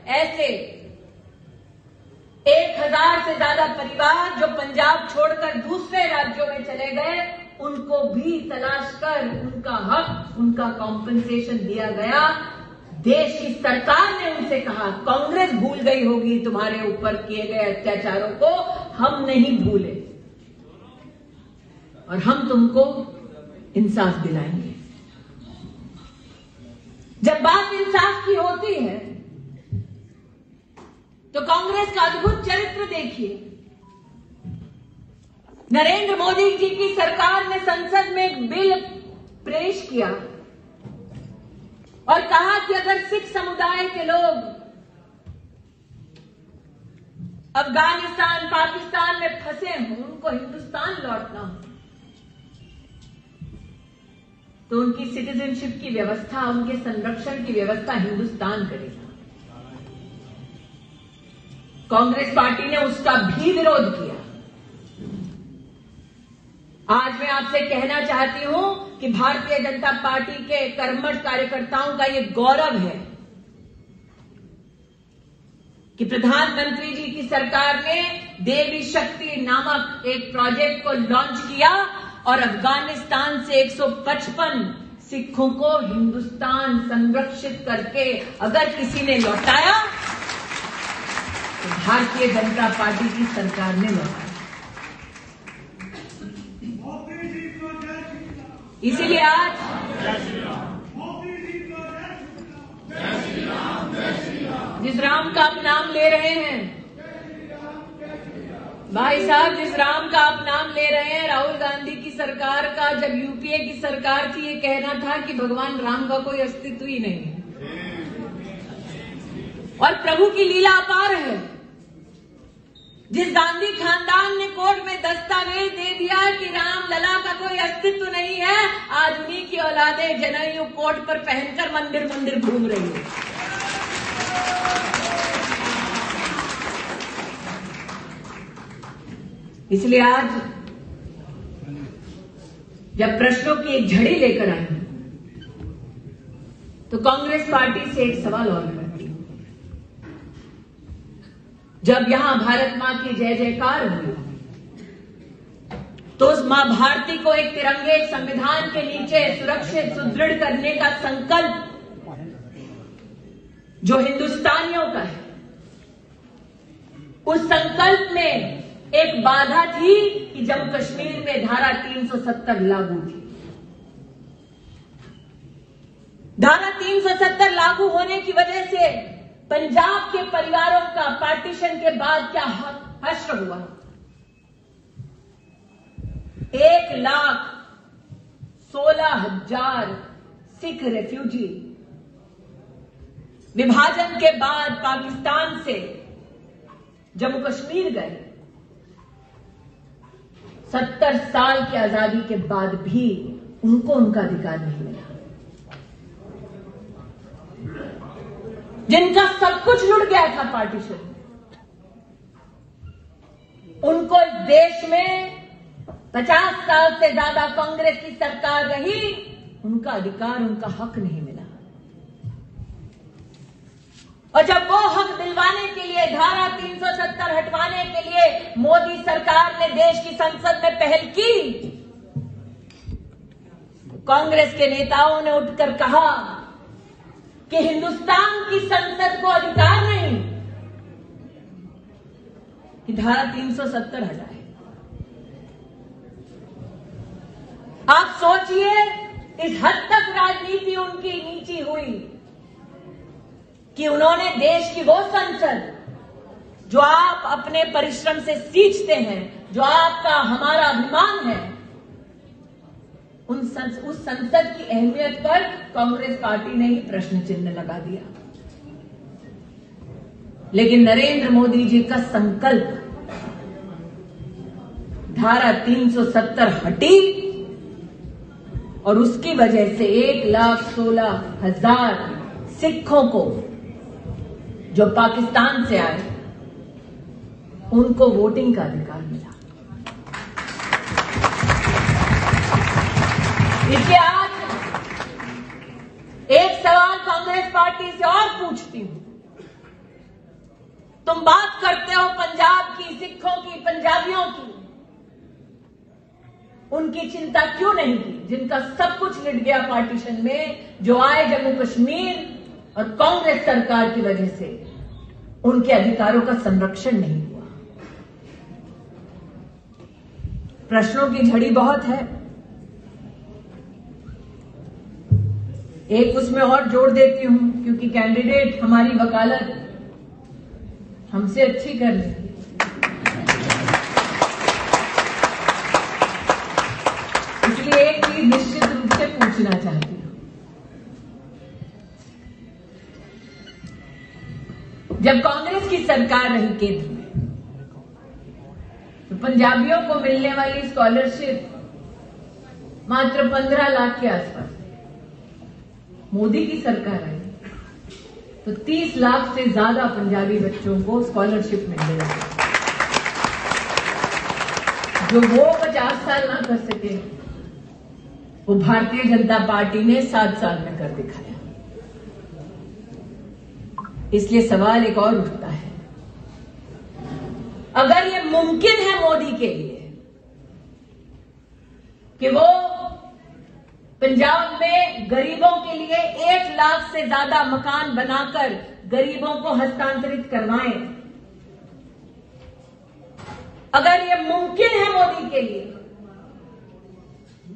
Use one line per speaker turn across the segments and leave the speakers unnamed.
ऐसे 1000 से ज्यादा परिवार जो पंजाब छोड़कर दूसरे राज्यों में चले गए, उनको भी तलाश कर उनका हक, उनका कॉम्पेंसेशन दिया गया। देश की सरकार ने उनसे कहा, कांग्रेस भूल गई होगी तुम्हारे ऊपर किए गए अत्याचारों को, हम नहीं भूले और हम तुमको इंसाफ दिलाएंगे। जब बात इंसाफ की होती है तो कांग्रेस का अद्भुत चरित्र देखिए। नरेंद्र मोदी जी की सरकार ने संसद में एक बिल पेश किया और कहा कि अगर सिख समुदाय के लोग अफगानिस्तान, पाकिस्तान में फंसे हों, उनको हिंदुस्तान लौटना हो, तो उनकी सिटीजनशिप की व्यवस्था, उनके संरक्षण की व्यवस्था हिंदुस्तान करेगा। कांग्रेस पार्टी ने उसका भी विरोध किया। आज मैं आपसे कहना चाहती हूं कि भारतीय जनता पार्टी के कर्मठ कार्यकर्ताओं का यह गौरव है कि प्रधानमंत्री जी की सरकार ने देवी शक्ति नामक एक प्रोजेक्ट को लॉन्च किया और अफगानिस्तान से 155 सिखों को हिंदुस्तान संरक्षित करके अगर किसी ने लौटाया तो भारतीय जनता पार्टी की सरकार ने लौटाया। इसीलिए आज जिस राम का आप नाम ले रहे हैं, भाई साहब, जिस राम का आप नाम ले रहे हैं, राहुल गांधी की सरकार का जब यूपीए की सरकार थी, ये कहना था कि भगवान राम का कोई अस्तित्व ही नहीं है और प्रभु की लीला अपार है। जिस गांधी खानदान ने कोर्ट में दस्तावेज दे दिया कि राम लला का कोई अस्तित्व नहीं है, आज उन्हीं की औलादें जनेऊ कोट पर पहनकर मंदिर मंदिर घूम रही है। इसलिए आज जब प्रश्नों की एक झड़ी लेकर आए तो कांग्रेस पार्टी से एक सवाल और करती हूं। जब यहां भारत मां की जय जयकार हुई तो उस मां भारती को एक तिरंगे संविधान के नीचे सुरक्षित सुदृढ़ करने का संकल्प जो हिंदुस्तानियों का है, उस संकल्प में एक बाधा थी कि जम्मू कश्मीर में धारा 370 लागू थी। धारा 370 लागू होने की वजह से पंजाब के परिवारों का पार्टीशन के बाद क्या हश्र हुआ। 1,16,000 सिख रेफ्यूजी विभाजन के बाद पाकिस्तान से जम्मू कश्मीर गए। 70 साल की आजादी के बाद भी उनको उनका अधिकार नहीं मिला। जिनका सब कुछ लुट गया था पार्टीशन, उनको इस देश में 50 साल से ज्यादा कांग्रेस की सरकार रही, उनका अधिकार, उनका हक नहीं मिला। और जब वो हक दिलवाने के लिए, धारा 370 हटवाने के लिए मोदी सरकार ने देश की संसद में पहल की, कांग्रेस के नेताओं ने उठकर कहा कि हिंदुस्तान की संसद को अधिकार नहीं कि धारा 370 हटाए। आप सोचिए इस हद तक राजनीति उनकी नीची हुई कि उन्होंने देश की वो संसद जो आप अपने परिश्रम से सींचते हैं, जो आपका हमारा अभिमान है, उस संसद की अहमियत पर कांग्रेस पार्टी ने ही प्रश्न चिन्ह लगा दिया। लेकिन नरेंद्र मोदी जी का संकल्प, धारा 370 हटी और उसकी वजह से 1,16,000 सिखों को जो पाकिस्तान से आए, उनको वोटिंग का अधिकार मिला। इसलिए आज एक सवाल कांग्रेस पार्टी से और पूछती हूं तुम बात करते हो पंजाब की, सिखों की, पंजाबियों की, उनकी चिंता क्यों नहीं की जिनका सब कुछ लिट गया पार्टीशन में, जो आए जम्मू कश्मीर और कांग्रेस सरकार की वजह से उनके अधिकारों का संरक्षण नहीं हुआ। प्रश्नों की झड़ी बहुत है। एक उसमें और जोड़ देती हूं, क्योंकि कैंडिडेट हमारी वकालत हमसे अच्छी कर लेगी। इसलिए एक चीज निश्चित रूप से पूछना चाहती हूं। जब कांग्रेस की सरकार रही केंद्र में, तो पंजाबियों को मिलने वाली स्कॉलरशिप मात्र 15 लाख के आसपास। मोदी की सरकार आई तो 30 लाख से ज्यादा पंजाबी बच्चों को स्कॉलरशिप मिलने लगी। जो वो 50 साल ना कर सके, वो भारतीय जनता पार्टी ने 7 साल में कर दिखाया। इसलिए सवाल एक और उठता है, अगर ये मुमकिन है मोदी के लिए कि वो पंजाब में गरीबों के लिए 1 लाख से ज्यादा मकान बनाकर गरीबों को हस्तांतरित करवाएं, अगर ये मुमकिन है मोदी के लिए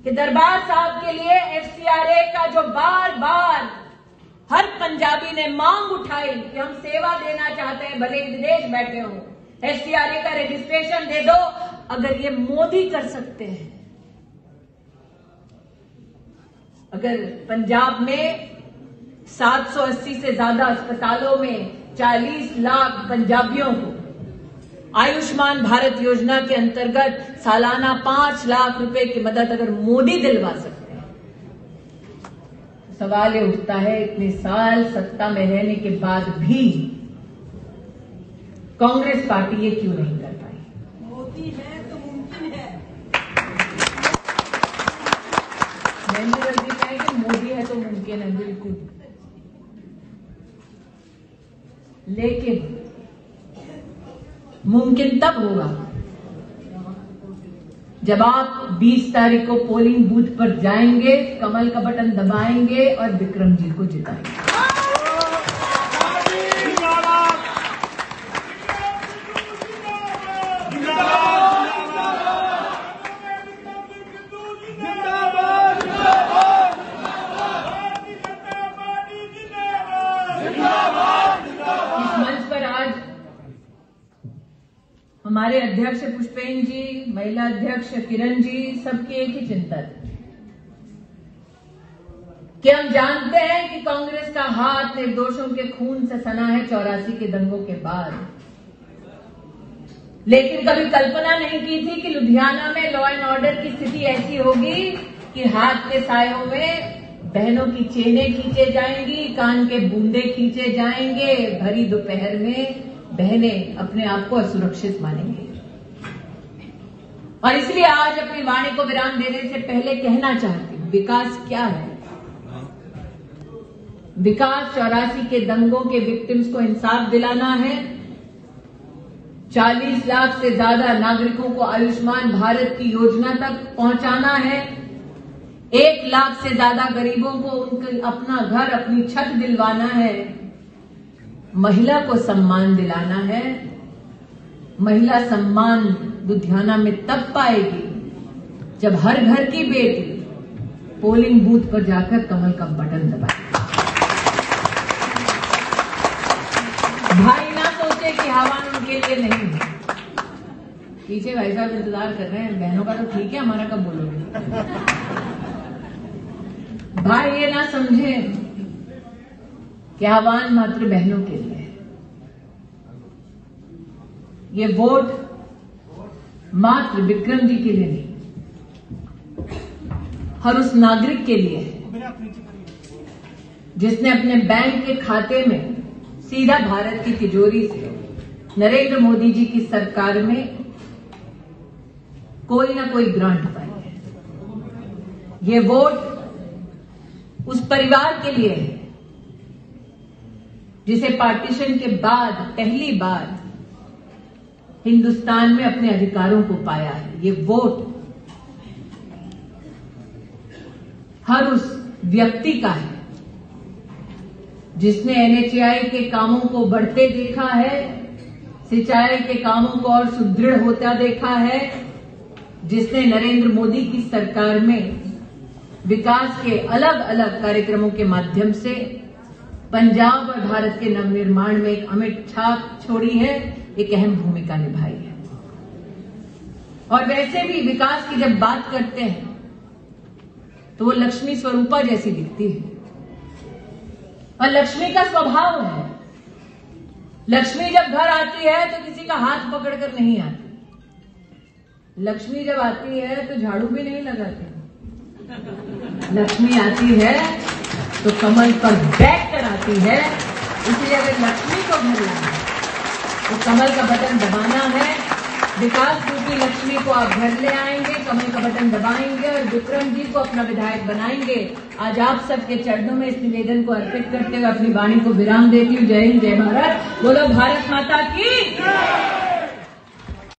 कि दरबार साहब के लिए एफसीआरए का जो बार बार हर पंजाबी ने मांग उठाई कि हम सेवा देना चाहते हैं, भले ही विदेश बैठे हों, एफसीआरए का रजिस्ट्रेशन दे दो, अगर ये मोदी कर सकते हैं, अगर पंजाब में 780 से ज्यादा अस्पतालों में 40 लाख पंजाबियों को आयुष्मान भारत योजना के अंतर्गत सालाना 5 लाख रुपए की मदद अगर मोदी दिलवा सकते हैं, सवाल ये उठता है इतने साल सत्ता में रहने के बाद भी कांग्रेस पार्टी ये क्यों नहीं कर पाई।
मोदी है तो मुमकिन है।
मैंने गलती है कि मोदी है तो मुमकिन है, बिल्कुल, लेकिन मुमकिन तब होगा जब आप 20 तारीख को पोलिंग बूथ पर जाएंगे, कमल का बटन दबाएंगे और विक्रम जी को जिताएंगे। इस मंच पर आज हमारे अध्यक्ष पुष्पेन जी, महिला अध्यक्ष किरण जी, सबकी एक ही चिंता थी कि हम जानते हैं कि कांग्रेस का हाथ निर्दोषों के खून से सना है 84 के दंगों के बाद, लेकिन कभी कल्पना नहीं की थी कि लुधियाना में लॉ एंड ऑर्डर की स्थिति ऐसी होगी कि हाथ के सायों में बहनों की चेनें खींचे जाएंगी, कान के बूंदे खींचे जाएंगे, भरी दोपहर में बहनें अपने आप को असुरक्षित मानेंगे। और इसलिए आज अपनी वाणी को विराम देने से पहले कहना चाहती हूं, विकास क्या है? विकास 84 के दंगों के विक्टिम्स को इंसाफ दिलाना है, 40 लाख से ज्यादा नागरिकों को आयुष्मान भारत की योजना तक पहुंचाना है, 1 लाख से ज्यादा गरीबों को उनका अपना घर, अपनी छत दिलवाना है, महिला को सम्मान दिलाना है। महिला सम्मान लुधियाना में तब पाएगी जब हर घर की बेटी पोलिंग बूथ पर जाकर कमल का बटन दबाए। भाई ना सोचे कि आह्वान उनके लिए नहीं है। पीछे भाई साहब इंतजार कर रहे हैं, बहनों का तो ठीक है, हमारा कब बोलोगे। भाई ये ना समझे कि आह्वान मात्र बहनों के लिए है। ये वोट मात्र विक्रम जी के लिए नहीं, हर उस नागरिक के लिए है जिसने अपने बैंक के खाते में सीधा भारत की तिजोरी से नरेंद्र मोदी जी की सरकार में कोई ना कोई ग्रांट पाई है। ये वोट उस परिवार के लिए है जिसे पार्टीशन के बाद पहली बार हिंदुस्तान में अपने अधिकारों को पाया है। ये वोट हर उस व्यक्ति का है जिसने एनएचएआई के कामों को बढ़ते देखा है, सिंचाई के कामों को और सुदृढ़ होता देखा है, जिसने नरेंद्र मोदी की सरकार में विकास के अलग अलग कार्यक्रमों के माध्यम से पंजाब और भारत के नवनिर्माण में एक अमिट छाप छोड़ी है, एक अहम भूमिका निभाई है। और वैसे भी विकास की जब बात करते हैं तो वो लक्ष्मी स्वरूपा जैसी दिखती है, और लक्ष्मी का स्वभाव है, लक्ष्मी जब घर आती है तो किसी का हाथ पकड़कर नहीं आती। लक्ष्मी जब आती है तो झाड़ू भी नहीं लगाती। लक्ष्मी आती है तो कमल पर बैठ कर आती है। इसलिए अगर लक्ष्मी को घर लाना है तो कमल का बटन दबाना है। विकास रूपी लक्ष्मी को आप घर ले आएंगे, कमल का बटन दबाएंगे और विक्रम जी को अपना विधायक बनाएंगे। आज आप सबके चरणों में इस निवेदन को अर्पित करते हुए अपनी वाणी को विराम देती हूँ। जय हिंद, जय भारत। बोलो भारत माता की।